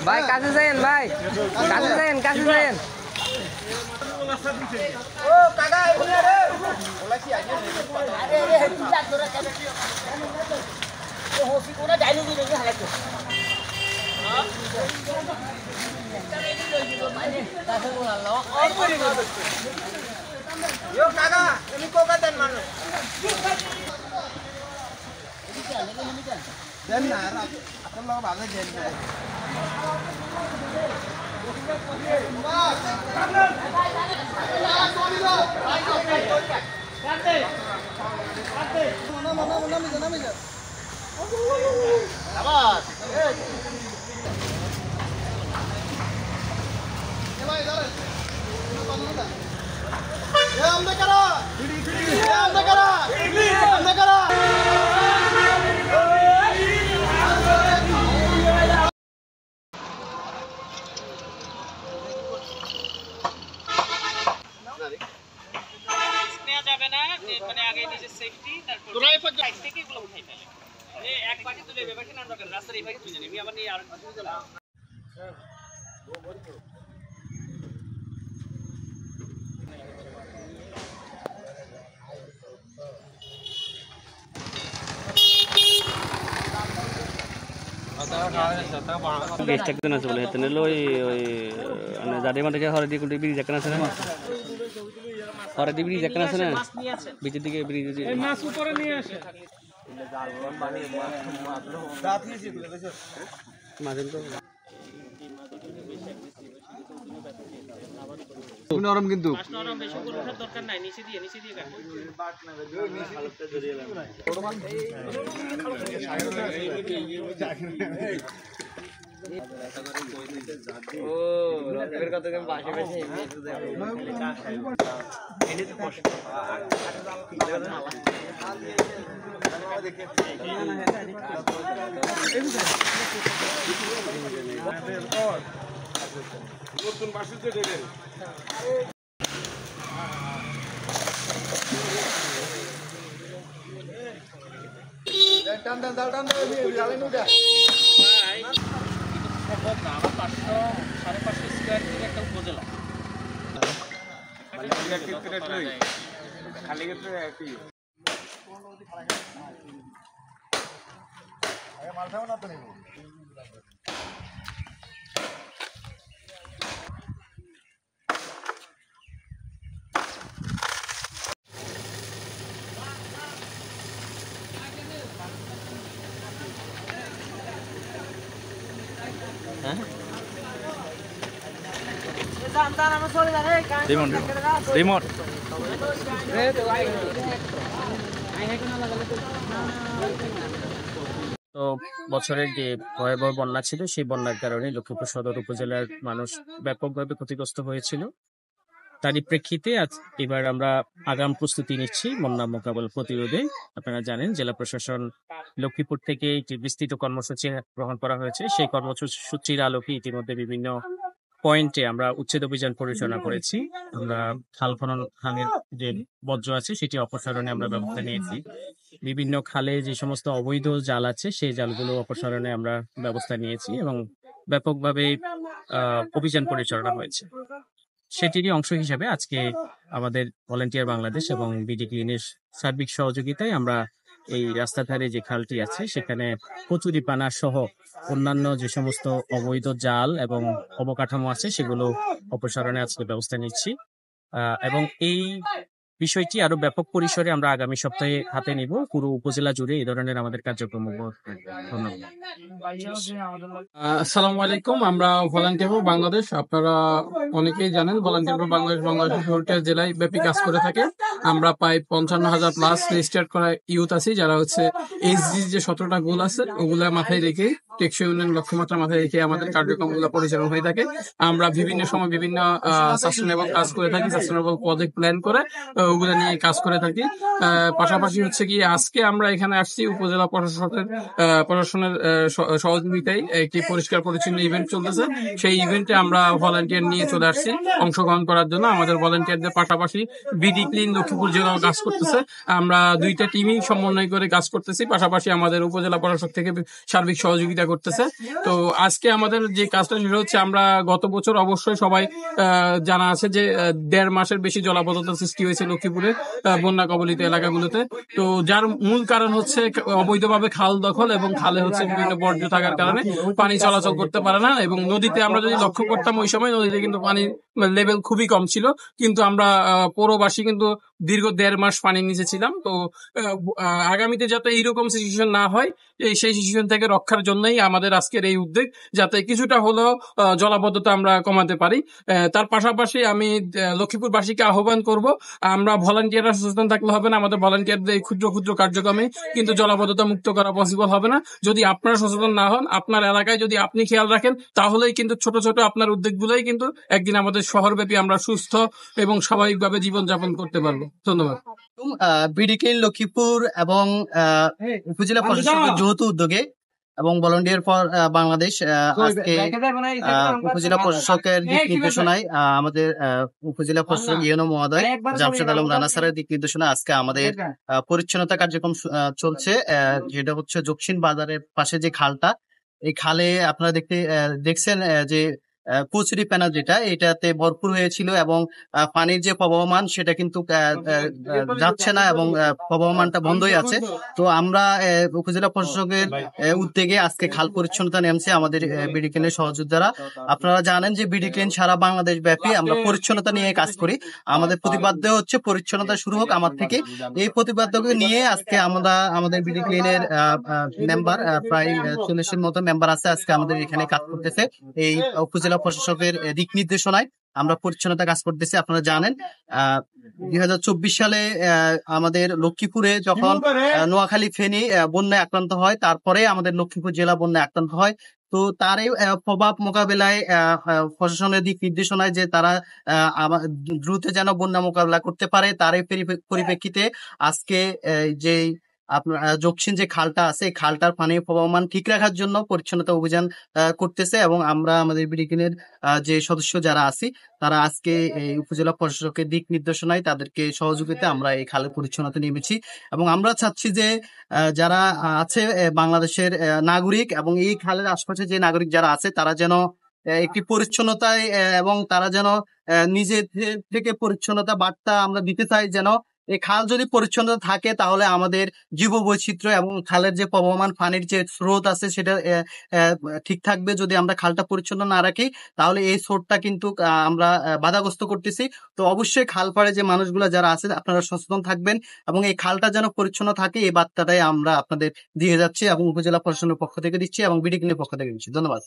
ভাই কাছে যান, ভাই কাছে যান, কাছে যান। ও কাকা এখানে রে ওলা কি আইছে আরে রে তুই ধরে কাছে ও হসি কোনা ডাইলগ দিলে হালাতো হ্যাঁ কাছে বলালো আর করে यो काका তুমি কোকা দেন মানুষ দেন না আপন লোক ভালো দেন না गेस्ट একজন আছে বলে হেতনে লই ওই মানে জাদে মাঠে হরদি কুটি ব্রিজ একখানা আছে না হরদি ব্রিজ একখানা আছে না বিচের দিকে ব্রিজ আছে এই মাছ উপরে নিয়ে আসে মাছের তো নরম কিন্তু নরম বেশি করে ওঠার দরকার নাই নিচে দিয়ে কাটো হালকা ধরে এলাম ও এর কথা আমি বাসে বসে এনে তো কষ্ট নতুন বাসুতে দেবেন টান জালেন উঠা ভাই সম্ভব না আমার 500-550 স্কয়ার ফিট একটা উপজেলা খালি ক্ষেত্রে একই মাল খাবো না তো নেব রিমোট তো বছরের যে ভয়াবহ বন্যা ছিল সেই বন্যার কারণে লক্ষ্মীপুর সদর উপজেলার মানুষ ব্যাপকভাবে ক্ষতিগ্রস্ত হয়েছিল। তারই প্রেক্ষিতে আজ এবার আমরা আগাম প্রস্তুতি নিচ্ছি বন্যা মোকাবেলা প্রতিরোধে। আপনারা জানেন জেলা প্রশাসন লক্ষ্মীপুর থেকে একটি বিস্তৃত কর্মসূচি গ্রহণ করা হয়েছে। সেই কর্মসূচির আলোকে ইতিমধ্যে বিভিন্ন পয়েন্টে আমরা উচ্ছেদ অভিযান পরিচালনা করেছি। আমরা খাল খনন খালের যে বর্জ্য আছে সেটি অপসারণে আমরা ব্যবস্থা নিয়েছি। বিভিন্ন খালে যে সমস্ত অবৈধ জাল আছে সেই জালগুলো অপসারণে আমরা ব্যবস্থা নিয়েছি এবং ব্যাপকভাবে অভিযান পরিচালনা হয়েছে। সেটিরই অংশ হিসেবে আজকে আমাদের ভলান্টিয়ার বাংলাদেশ এবং বিডি ক্লিনের সার্বিক সহযোগিতায় আমরা এই রাস্তার ধারে যে খালটি আছে সেখানে কচুরিপানা সহ অন্যান্য যে সমস্ত অবৈধ জাল এবং অবকাঠামো আছে সেগুলো অপসারণে আজকে ব্যবস্থা নিচ্ছি এবং এই বিষয়টি আরো ব্যাপক পরিসরে আমরা আগামী সপ্তাহে হাতে নিব। পুরো উপজেলা জুড়ে এই ধরনের আমাদের কার্যক্রম ধন্যবাদ। আসসালামু আলাইকুম। আমরা ভলান্টিয়ার ফর বাংলাদেশ, আপনারা অনেকেই জানেন ভলান্টিয়ার ফর বাংলাদেশের 16টা জেলায় ব্যাপী কাজ করে থাকে। আমরা প্রায় 55,000 প্লাস রেজিস্টার্ড করা ইউথ আছি, যারা হচ্ছে এইচডি যে 17টা গোল আছে ওগুলা মাথায় রেখে, টেকসই উন্নয়ন লক্ষ্যমাত্রা মাথায় রেখে আমাদের কার্যক্রমগুলো পরিচালনা হয়ে থাকে। আমরা বিভিন্ন সময় বিভিন্ন সাস্টেনেবল কাজ করে থাকি, সাস্টেনেবল প্রজেক্ট প্ল্যান করে ওগুলো নিয়ে কাজ করে থাকি। পাশাপাশি হচ্ছে কি আজকে আমরা এখানে আসছি উপজেলা প্রশাসনের সহযোগিতায় একটি পরিষ্কার পরিচ্ছন্ন ইভেন্ট চলতেছে। সেই ইভেন্টে আমরা ভলান্টিয়ার নিয়ে চলে আসছি অংশগ্রহণ করার জন্য। আমাদের ভলান্টিয়ারদের পাশাপাশি বিডি ক্লিন লক্ষ্মীপুর জেলাও কাজ করতেছে। আমরা দুইটা টিমই সমন্বয় করে কাজ করতেছি, পাশাপাশি আমাদের উপজেলা প্রশাসক থেকে সার্বিক সহযোগিতা করতেছে। তো আজকে আমাদের যে কাজটা সেটা হচ্ছে, আমরা গত বছর অবশ্যই সবাই জানা আছে যে 1.5 মাসের বেশি জলাবদ্ধতা সৃষ্টি হয়েছে লক্ষ্মীপুরে বন্যা কবলিত এলাকাগুলোতে। তো যার মূল কারণ হচ্ছে অবৈধভাবে খাল দখল এবং খালে হচ্ছে বিভিন্ন বর্জ্য থাকার কারণে পানি চলাচল করতে পারে না। এবং নদীতে আমরা যদি লক্ষ্য করতাম ওই সময় নদীতে কিন্তু পানির লেভেল খুবই কম ছিল, কিন্তু আমরা পৌরবাসী কিন্তু দীর্ঘ 1.5 মাস পানির নিচে ছিলাম। তো আগামীতে যাতে এইরকম সিচুয়েশন না হয়, সেই সিচুয়েশন থেকে রক্ষার জন্যই আমাদের আজকের এই উদ্যোগ, যাতে কিছুটা হলেও জলাবদ্ধতা আমরা কমাতে পারি। তার পাশাপাশি আমি লক্ষ্মীপুরবাসীকে আহ্বান করব, আমরা ভলান্টিয়াররা সচেতন থাকলে হবে না। আমাদের ভলান্টিয়ারদের এই ক্ষুদ্র ক্ষুদ্র কার্যক্রমে কিন্তু জলাবদ্ধতা মুক্ত করা পসিবল হবে না যদি আপনারা সচেতন না হন। আপনার এলাকায় যদি আপনি খেয়াল রাখেন, তাহলেই কিন্তু ছোট ছোট আপনার উদ্যোগগুলোই কিন্তু একদিন আমাদের শহরব্যাপী আমরা সুস্থ এবং স্বাভাবিকভাবে জীবনযাপন করতে পারবো। ধন্যবাদ। বিডি ক্লিন লক্ষ্মীপুর এবং উপজেলা প্রশাসনের যৌথ উদ্যোগে এবং ভলান্টিয়ার ফর বাংলাদেশ আজকে উপজেলা প্রশাসকের দিক নির্দেশনায় আমাদের উপজেলা প্রশাসক ইউনো মহোদয় জামশেদ আলম রানা স্যারের দিক নির্দেশনায় আজকে আমাদের পরিচ্ছন্নতা কার্যক্রম চলছে। যেটা হচ্ছে দক্ষিণ বাজারের পাশে যে খালটা, এই খালে আপনারা দেখছেন যে কচুরি প্যানা যেটা এটাতে ভরপুর হয়েছিল এবং পানির যে প্রবাহমান সেটা কিন্তু যাচ্ছে না এবং প্রবাহমানটা বন্ধই আছে। তো আমরা উপজেলা প্রশাসকের উদ্যোগে আজকে খাল পরিচ্ছন্নতা নেমেছে আমাদের বিডি ক্লিনের সহযোদ্ধারা। আপনারা জানেন যে বিডি ক্লিন সারা বাংলাদেশ ব্যাপী আমরা পরিচ্ছন্নতা নিয়ে কাজ করি। আমাদের প্রতিপাদ্য হচ্ছে পরিচ্ছন্নতা শুরু হোক আমার থেকে। এই প্রতিপাদ্যকে নিয়ে আজকে আমরা আমাদের বিডি ক্লিনের মেম্বার প্রায় 40-এর মতো মেম্বার আছে, আজকে আমাদের এখানে কাজ করতেছে। এই উপজেলা প্রশাসকের দিক নির্দেশনায় আমরা পরিচ্ছন্নতা কাজ করতেছি। আপনারা জানেন 2024 সালে আমাদের লক্ষ্মীপুরে যখন নোয়াখালী ফেনী বন্যায় আক্রান্ত হয়, তারপরে আমাদের লক্ষ্মীপুর জেলা বন্যায় আক্রান্ত হয়। তো তার এই প্রভাব মোকাবেলায় প্রশাসনের দিক নির্দেশনায় যে তারা দ্রুত যেন বন্যা মোকাবেলা করতে পারে, তার এই পরিপ্রেক্ষিতে আজকে যে আপনার দক্ষিণ যে খালটা আছে, খালটার পানির প্রবাহমান ঠিক রাখার জন্য পরিচ্ছন্নতা অভিযান করতেছে। এবং আমরা আমাদের বিডি ক্লিনের যে সদস্য যারা আছি, তারা আজকে এই উপজেলা প্রশাসকের দিক নির্দেশনায় তাদেরকে সহযোগিতা আমরা এই খালের পরিচ্ছন্নতা নেমেছি। এবং আমরা চাচ্ছি যে যারা আছে বাংলাদেশের নাগরিক এবং এই খালের আশপাশে যে নাগরিক যারা আছে, তারা যেন একটি পরিচ্ছন্নতায় এবং তারা যেন নিজে থেকে পরিচ্ছন্নতা বার্তা আমরা দিতে চাই। যেন এই খাল যদি পরিচ্ছন্নতা থাকে তাহলে আমাদের জীববৈচিত্র্য এবং খালের যে প্রবহমান পানির যে স্রোত আছে সেটা ঠিক থাকবে। যদি আমরা খালটা পরিচ্ছন্ন না রাখি তাহলে এই স্রোতটা কিন্তু আমরা বাধাগ্রস্ত করতেছি। তো অবশ্যই খাল পাড়ে যে মানুষগুলো যারা আছে আপনারা সচেতন থাকবেন এবং এই খালটা যেন পরিচ্ছন্ন থাকে, এই বার্তাটাই আমরা আপনাদের দিয়ে যাচ্ছি এবং উপজেলা প্রশাসনের পক্ষ থেকে দিচ্ছি এবং বিডি ক্লিনের পক্ষ থেকে দিচ্ছি। ধন্যবাদ।